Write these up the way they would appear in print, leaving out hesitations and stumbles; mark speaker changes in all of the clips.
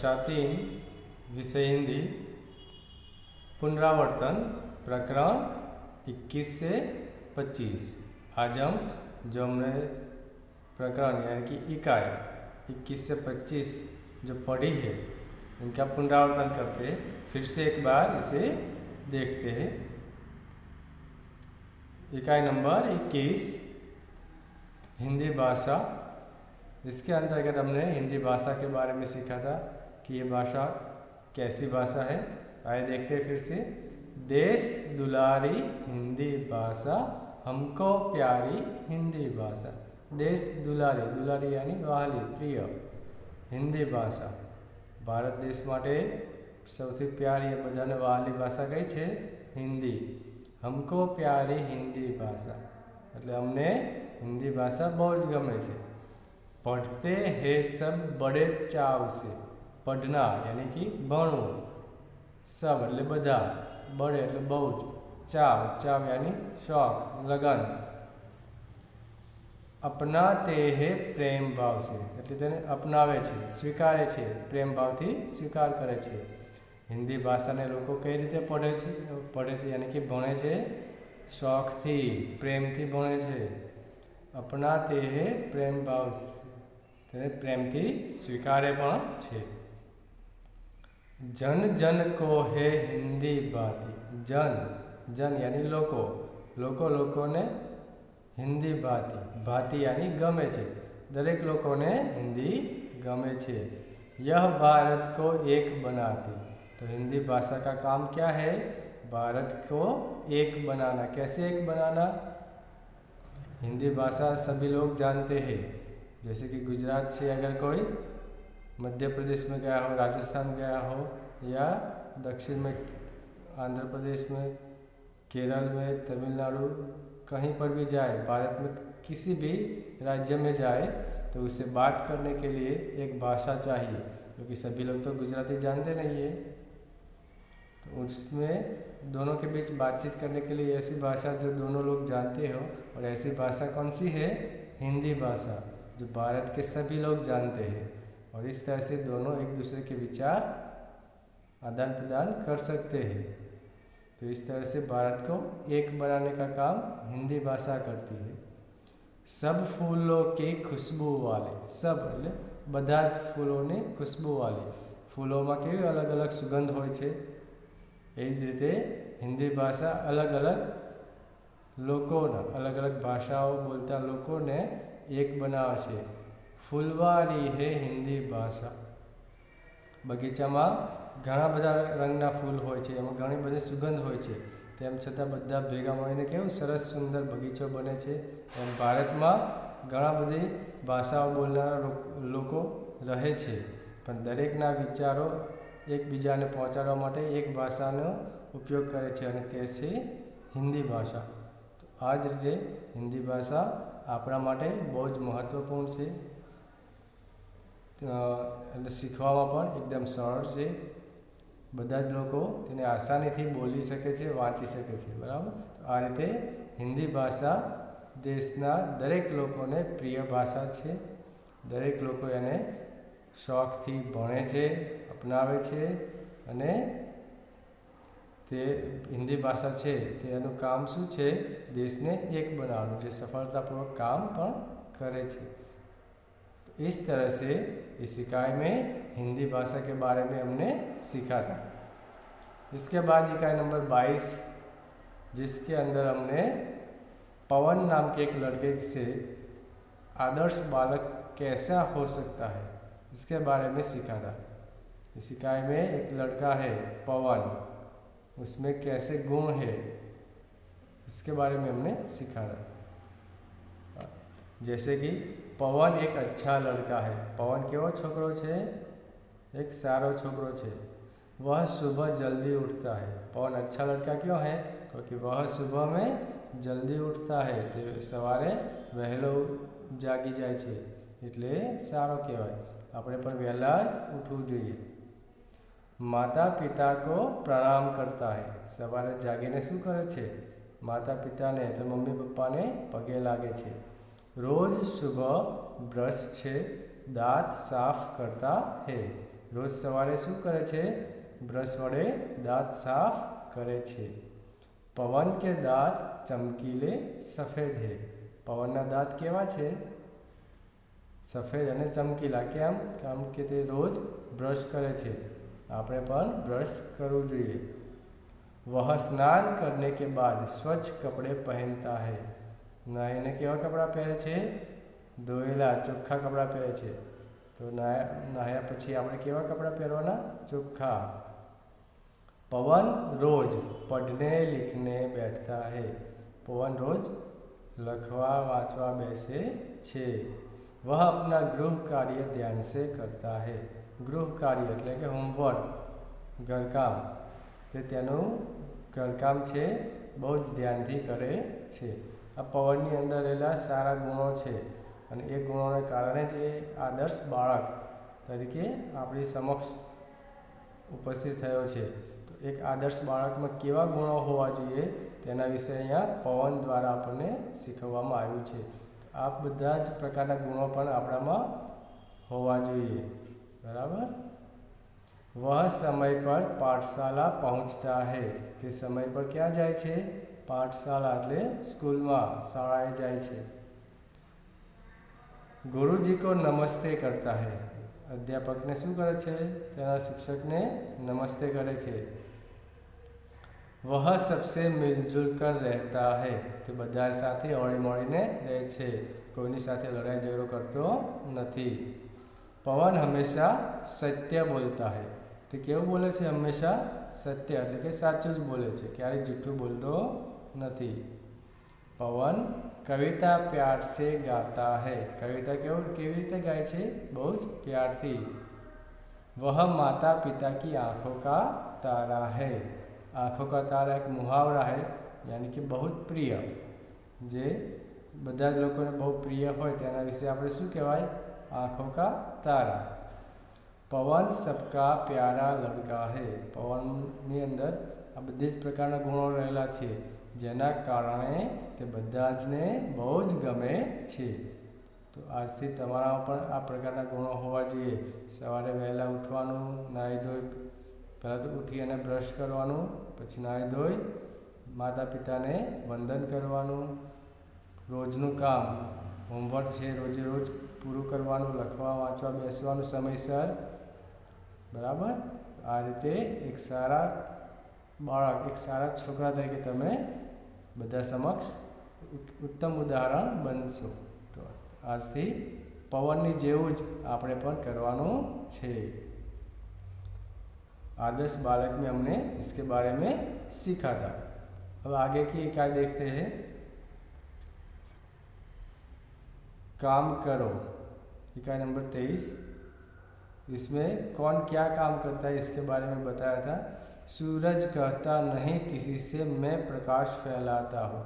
Speaker 1: कक्षा 3 विषय हिंदी पुनरावर्तन प्रकरण 21 से 25। आज हम जो हमने प्रकरण यानी कि इकाई 21 से 25 जो पढ़ी है इनका पुनरावर्तन करते हैं। फिर से एक बार इसे देखते हैं। इकाई नंबर 21 हिंदी भाषा। इसके अंतर्गत हमने हिंदी भाषा के बारे में सीखा था कि ये भाषा कैसी भाषा है। आइए देखते हैं फिर से। देश दुलारी हिंदी भाषा, हमको प्यारी हिंदी भाषा। देश दुलारी, दुलारी यानी वहाली प्रिय हिंदी भाषा भारत देश माटे સૌથી પ્યારી એ બધાને વહાલી ભાષા કઈ છે? હિન્દી। हमको प्यारी हिंदी भाषा એટલે અમને हिंदी भाषा बहुत જ ગમે છે। पढ़ते हैं सब बड़े चाव से। पढ़ना यानी कि भणવું, सब એટલે બધા, बड़े એટલે બહુ જ, चाव, चाव यानी शौक, लगन। अपनाते हैं प्रेम भाव से એટલે તેને અપનાવે છે, સ્વીકારે છે, પ્રેમ ભાવથી સ્વીકાર કરે છે। हिंदी भाषा ने लोग कई रीते पढ़े છે यानी कि भणे છે शौकथी, प्रेमथी भणे છે। अपनाते हैं प्रेम भाव से प्रेमथी स्वीकारे पण छे। जन जन को है हिंदी भाती। जन जन यानी लोको, लोको लोको ने हिंदी भाती, भाती यानी गमे छे, दरेक लोको ने हिंदी गमे छे। यह भारत को एक बनाती। तो हिंदी भाषा का काम क्या है? भारत को एक बनाना। कैसे एक बनाना? हिंदी भाषा सभी लोग जानते हैं। जैसे कि गुजरात से अगर कोई मध्य प्रदेश में गया हो, राजस्थान गया हो, या दक्षिण में आंध्र प्रदेश में, केरल में, तमिलनाडु, कहीं पर भी जाए, भारत में किसी भी राज्य में जाए तो उससे बात करने के लिए एक भाषा चाहिए, क्योंकि सभी लोग तो गुजराती जानते नहीं है। तो उसमें दोनों के बीच बातचीत करने के लिए ऐसी भाषा जो दोनों लोग जानते हो, और ऐसी भाषा कौन सी है? हिंदी भाषा, जो भारत के सभी लोग जानते हैं। और इस तरह से दोनों एक दूसरे के विचार आदान प्रदान कर सकते हैं। तो इस तरह से भारत को एक बनाने का काम हिंदी भाषा करती है। सब फूलों की खुशबू वाले। सब એટલે બધા જ ફૂલોની ખુશ્બુ વાળી। ફૂલોમાં કેવી અલગ અલગ સુગંધ હોય છે, એવી જ રીતે હિન્દી ભાષા અલગ અલગ લોકોના, અલગ અલગ ભાષાઓ બોલતા લોકોને એક બનાવે છે। ફૂલવારી હે હિન્દી ભાષા। બગીચામાં ઘણા બધા રંગના ફૂલ હોય છે, એમાં ઘણી બધી સુગંધ હોય છે, તેમ છતાં બધા ભેગા મળીને કેવું સરસ સુંદર બગીચો બને છે। એમ ભારતમાં ઘણા બધી ભાષાઓ બોલનારા લોકો રહે છે, પણ દરેકના વિચારો એકબીજાને પહોંચાડવા માટે એક ભાષાનો ઉપયોગ કરે છે, અને તે છે હિન્દી ભાષા। તો આ જ રીતે હિન્દી ભાષા આપણા માટે બહુ જ મહત્ત્વપૂર્ણ છે, એટલે શીખવામાં પણ એકદમ સરળ છે। બધા જ લોકો તેને આસાનીથી બોલી શકે છે, વાંચી શકે છે, બરાબર। તો આ રીતે હિન્દી ભાષા દેશના દરેક લોકોને પ્રિય ભાષા છે। દરેક લોકો એને શોખથી ભણે છે, અપનાવે છે, અને તે હિન્દી ભાષા છે તેનું કામ શું છે? દેશને એક બનાવવાનું, જે સફળતાपूर्वक काम પણ કરે છે। इस तरह से इस इकाई में हिंदी भाषा के बारे में हमने सीखा था। इसके बाद इकाई नंबर 22, जिसके अंदर हमने पवन नाम के एक लड़के से आदर्श बालक कैसा हो सकता है इसके बारे में सीखा था। इस इकाई में एक लड़का है पवन, उसमें कैसे गुण है उसके बारे में हमने सीखा था। जैसे कि पवन एक अच्छा लड़का है। पवन केवो छोकरो छे? एक सारो छोकरो छे। वह सुबह जल्दी उठता है। पवन अच्छा लड़का क्यों है? क्योंकि वह सुबह में जल्दी उठता है, ते सवारे वहेलो जागी जाए छे, એટલે સારો કહેવાય। આપણે પણ વહેલા જ ઉઠવું જોઈએ। માતા પિતા को प्रणाम करता है। સવારે જાગીને શું કરે છે? માતા પિતાને એટલે મમ્મી પપ્પાને પગે લાગે છે। रोज सुबह ब्रश से दांत साफ करता है। રોજ સવારે શું કરે છે? બ્રશ વડે દાંત સાફ કરે છે. પવન કે દાંત ચમકીલે સફેદ હે. પવનના દાંત કેવા છે? સફેદ અને ચમકીલા. કેમ? કારણ કે તે રોજ બ્રશ કરે છે. આપણે પણ બ્રશ કરવું જોઈએ. वह स्नान करने के बाद स्वच्छ कपड़े पहनता है. નાહીને કેવા કપડાં પહેરે છે? ધોયેલા ચોખ્ખા કપડાં પહેરે છે. તો નાહ્યા પછી આપણે કેવા કપડાં પહેરવાના? ચોખ્ખા. પવન રોજ પઢને લિખને બેઠતા હૈ. પવન રોજ લખવા વાંચવા બેસે છે. वह अपना गृह कार्य ध्यान से करता है. ગૃહ કાર્ય એટલે કે હોમવર્ક, ઘરકામ. તે તેનું ઘરકામ છે બહુ જ ધ્યાનથી કરે છે. આ પવનની અંદર રહેલા સારા ગુણો છે અને એ ગુણોને કારણે જ એ આદર્શ બાળક તરીકે આપણી સમક્ષ ઉપસ્થિત થયો છે. તો એક આદર્શ બાળકમાં કેવા ગુણો હોવા જોઈએ તેના વિશે અહીંયા પવન દ્વારા આપણને શીખવવામાં આવ્યું છે. આ બધા જ પ્રકારના ગુણો પણ આપણામાં હોવા જોઈએ. બરાબર. वह समय पर पाठशाला पहुंचता है. તે સમય પર ક્યાં જાય છે? પાઠશાલા એટલે સ્કૂલમાં, શાળાએ જાય છે. ગુરુજી को नमस्ते करता है. અધ્યાપકને શું કરે છે? તેના શિક્ષકને નમસ્તે કરે છે. वह सबसे मिलजुल कर रहता है. તે બધા સાથે હળી મળીને રહે છે. કોઈની સાથે લડાઈ ઝઘડો કરતો નથી. પવન હંમેશા સત્ય બોલતા है. તે કેવું બોલે છે? હંમેશા સત્ય એટલે કે સાચું જ બોલે છે, ક્યારેય જૂઠું બોલતો નથી. પવન કવિતા પ્યાર સે ગાતા है. કવિતા કેવી રીતે ગાય છે? બહુ જ પ્યારથી. वह माता पिता की आँखों का तारा है. आँखों का तारा एक मुहावरा है, यानी कि बहुत प्रिय. જે બધા જ લોકોને બહુ પ્રિય હોય તેના વિશે આપણે શું કહેવાય? आँखों का तारा. પવન સબકા પ્યારા લડકા હે. પવનની અંદર આ બધી જ પ્રકારના ગુણો રહેલા છે જેના કારણે તે બધા જને બહુ જ ગમે છે. તો આજથી તમારામાં પણ આ પ્રકારના ગુણો હોવા જોઈએ. સવારે વહેલા ઉઠવાનું, નાહી ધોઈ, પહેલાં તો ઉઠી અને બ્રશ કરવાનું, પછી નાહી ધોઈ માતા પિતાને વંદન કરવાનું, રોજનું કામ હોમવર્ક છે રોજે રોજ પૂરું કરવાનું, લખવા વાંચવા બેસવાનું સમયસર. બરાબર. આ રીતે એક સારા બાળક, એક સારા છોકરા તરીકે તમે બધા સમક્ષ ઉત્તમ ઉદાહરણ બનશો. તો આજથી પવનની જેવું જ આપણે પણ કરવાનું છે. आदर्श बालक में हमने इसके बारे में सीखा था. अब आगे की इकाई देखते हैं. काम करो. इकाई नंबर 23. इसमें कौन क्या काम करता है इसके बारे में बताया था. सूरज कहता नहीं किसी से मैं प्रकाश फैलाता हूँ.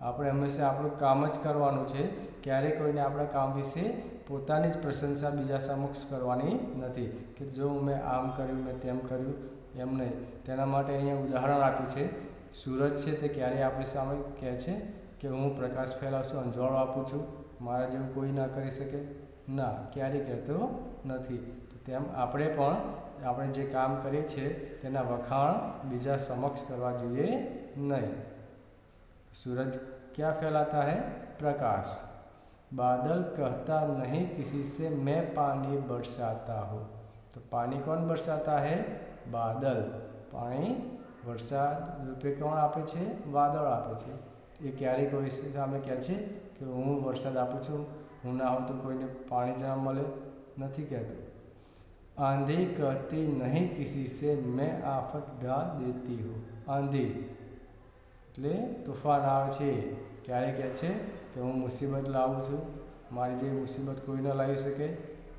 Speaker 1: આપણે હંમેશા આપણું કામ જ કરવાનું છે. ક્યારેય કોઈને આપણા કામ વિશે પોતાની જ પ્રશંસા બીજા સમક્ષ કરવાની નથી કે જો મેં આમ કર્યું, મેં તેમ કર્યું, એમ નહીં. તેના માટે અહીંયા ઉદાહરણ આપ્યું છે. સૂરજ છે તે ક્યારેય આપણી સામે કહે છે કે હું પ્રકાશ ફેલાવું છું, અંજવાળો આપું છું, મારા જેવું કોઈ ના કરી શકે? ના, ક્યારેય કહેતો નથી. તેમ આપણે પણ આપણે જે કામ કરીએ છીએ તેના વખાણ બીજા સમક્ષ કરવા જોઈએ નહીં. सूरज क्या फैलाता है? प्रकाश. बादल कहता नहीं किसी से मैं पानी बरसाता हूँ. तो पानी कौन बरसाता है? बादल. पानी વરસાદ રૂપે કોણ આપે છે? વાદળ આપે છે. એ ક્યારેય કોઈ સામે કહે છે કે હું વરસાદ આપું છું, હું ના હોઉં તો કોઈને પાણી જવા મળે? નથી કહેતો. आंधी कहती नहीं किसी से मैं आफत डाल देती हूँ. आंधी એટલે તુફાન આવે છે, ક્યારે કહે છે કે હું મુસીબત લાવું છું, મારી જેવી મુસીબત કોઈ ન લાવી શકે?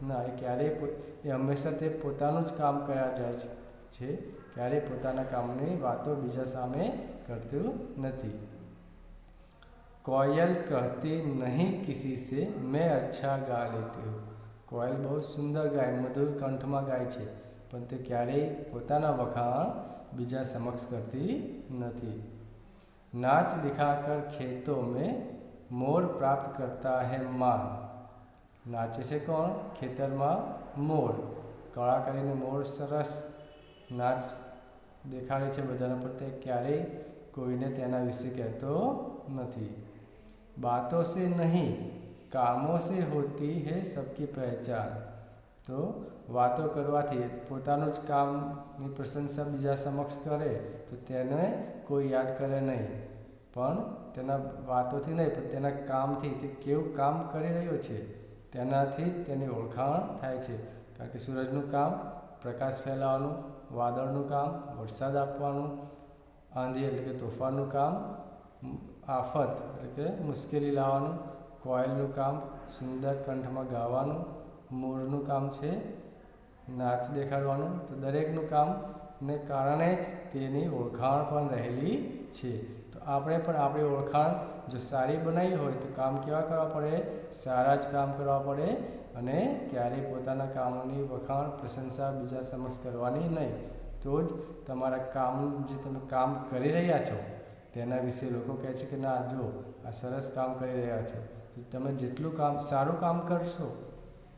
Speaker 1: ના, એ ક્યારેય એ હંમેશા તે પોતાનું જ કામ કર્યા જાય છે, ક્યારેય પોતાના કામની વાતો બીજા સામે કરતું નથી. कोयल कहती नहीं किसी से मैं अच्छा गा लेती हूँ. કોયલ બહુ સુંદર ગાય, મધુર કંઠમાં ગાય છે, પણ તે ક્યારેય પોતાના વખાણ બીજા સમક્ષ કરતી નથી. नाच दिखाकर खेतों में मोर प्राप्त करता है मान. नाचे છે કોણ? ખેતરમાં મોર. કળા કરીને મોર સરસ નાચ દેખાડે છે બધાને, પણ તે ક્યારેય કોઈને તેના વિશે કહેતો નથી. बातों से नहीं कामों से होती है सबकी पहचान. तो વાતો કરવાથી પોતાનું જ કામની પ્રશંસા બીજા સમક્ષ કરે તો તેને કોઈ યાદ કરે નહીં, પણ તેના વાતોથી નહીં પણ તેના કામથી તે કેવું કામ કરી રહ્યો છે તેનાથી જ તેની ઓળખાણ થાય છે. કારણ કે સૂરજનું કામ પ્રકાશ ફેલાવવાનું, વાદળનું કામ વરસાદ આપવાનું, આંધી એટલે કે તોફાનનું કામ આફત એટલે કે મુશ્કેલી લાવવાનું, કોયલનું કામ સુંદર કંઠમાં ગાવાનું, મોરનું કામ છે નાચ દેખાડવાનું. તો દરેકનું કામને કારણે જ તેની ઓળખાણ પણ રહેલી છે. તો આપણે પણ આપણી ઓળખાણ જો સારી બનાવી હોય તો કામ કેવા કરવા પડે? સારા જ કામ કરવા પડે, અને ક્યારેય પોતાના કામની વખાણ પ્રશંસા બીજા સમક્ષ કરવાની નહીં. તો જ તમારા કામ જે તમે કામ કરી રહ્યા છો તેના વિશે લોકો કહે છે કે ના જો આ સરસ કામ કરી રહ્યા છો. તો તમે જેટલું કામ સારું કામ કરશો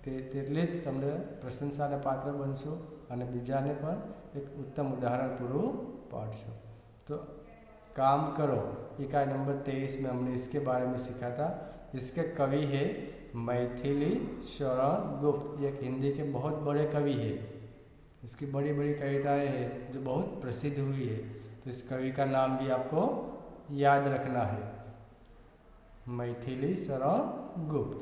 Speaker 1: તેટલી જ તમને પ્રશંસાને પાત્ર બનશો અને બીજાને પણ એક ઉત્તમ ઉદાહરણ પૂરું પાડશો. तो काम करो इकाई नंबर 23 में हमने इसके बारे में सीखा था. इसके कवि है मैथिली शरण गुप्त. ये एक हिंदी के बहुत बड़े कवि है. इसकी बड़ी बड़ी कविताएं हैं जो बहुत प्रसिद्ध हुई है. तो इस कवि का नाम भी आपको याद रखना है, मैथिली शरण गुप्त.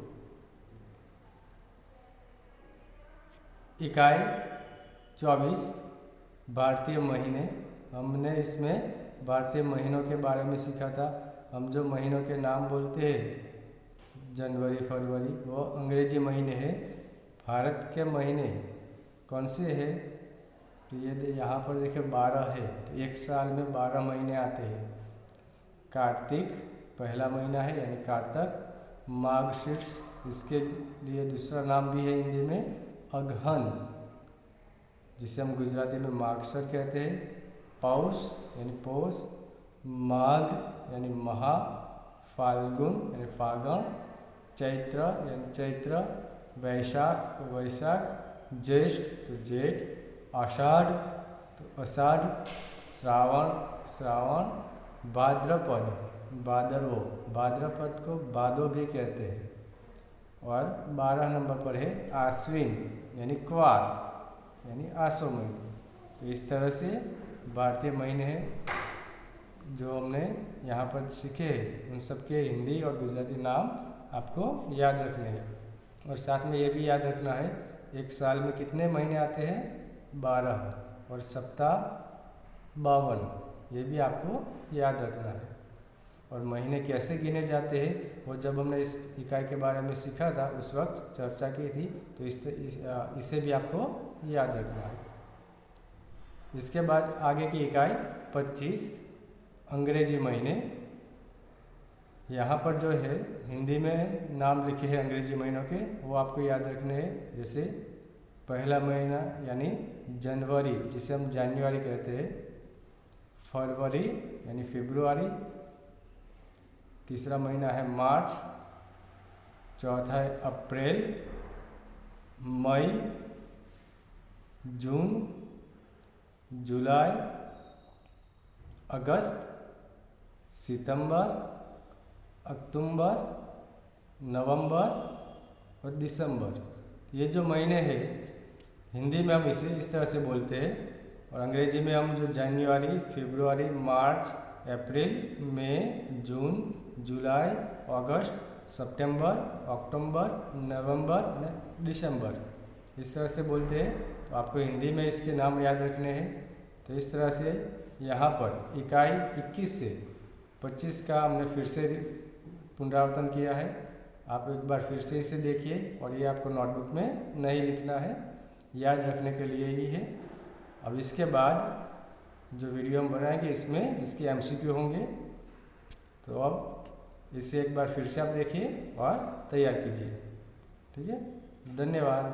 Speaker 1: इकाई 24 भारतीय महीने. हमने इसमें भारतीय महीनों के बारे में सीखा था. हम जो महीनों के नाम बोलते हैं जनवरी फरवरी, वो अंग्रेजी महीने हैं. भारत के महीने कौन से हैं? तो ये यहाँ पर देखिए 12 है. तो एक साल में 12 महीने आते हैं. कार्तिक पहला महीना है यानी कार्तक. मार्गशीर्ष इसके लिए दूसरा नाम भी है हिंदी में अगहन, जिसे हम गुजराती में मागसर कहते हैं. पौष यानी पौष, माघ यानी महा, फाल्गुन यानी फागण, चैत्र यानी चैत्र, वैशाख तो वैशाख, ज्येष्ठ तो जेठ, आषाढ़ तो आषाढ़, श्रावण श्रावण, भाद्रपद भादरवो, भाद्रपद को भादो भी कहते हैं. और 12 नंबर पर है आश्विन यानी क्वार यानी आसो महीने. तो इस तरह से भारतीय महीने हैं जो हमने यहाँ पर सीखे. उन सबके हिंदी और गुजराती नाम आपको याद रखने हैं. और साथ में ये भी याद रखना है एक साल में कितने महीने आते हैं? 12. और सप्ताह 52. ये भी आपको याद रखना है. और महीने कैसे गिने जाते हैं वो जब हमने इस इकाई के बारे में सीखा था उस वक्त चर्चा की थी. तो इसे भी आपको याद रखना है. इसके बाद आगे की इकाई 25 अंग्रेजी महीने. यहाँ पर जो है हिंदी में नाम लिखे हैं अंग्रेजी महीनों के, वो आपको याद रखने हैं. जैसे पहला महीना यानी जनवरी जिसे हम जनवरी कहते हैं, फरवरी यानी फरवरी, तीसरा महीना है मार्च, चौथा है अप्रैल, मई, जून, जुलाई, अगस्त, सितंबर, अक्टूबर, नवंबर और दिसंबर. ये जो महीने हैं हिंदी में हम इसे इस तरह से बोलते हैं, और अंग्रेजी में हम जो जनवरी, फरवरी, मार्च, अप्रैल, मई, जून, जुलाई, अगस्त, सितंबर, अक्टूबर, नवंबर और दिसंबर इस तरह से बोलते हैं. तो आपको हिंदी में इसके नाम याद रखने हैं. तो इस तरह से यहाँ पर इकाई 21 से 25 का हमने फिर से पुनरावर्तन किया है. आप एक बार फिर से इसे देखिए, और ये आपको नोटबुक में नहीं लिखना है, याद रखने के लिए ही है. अब इसके बाद जो वीडियो हम बनाएंगे इसमें इसके MCQ होंगे. तो अब इसे एक बार फिर से आप देखिए और तैयार कीजिए. ठीक है, धन्यवाद.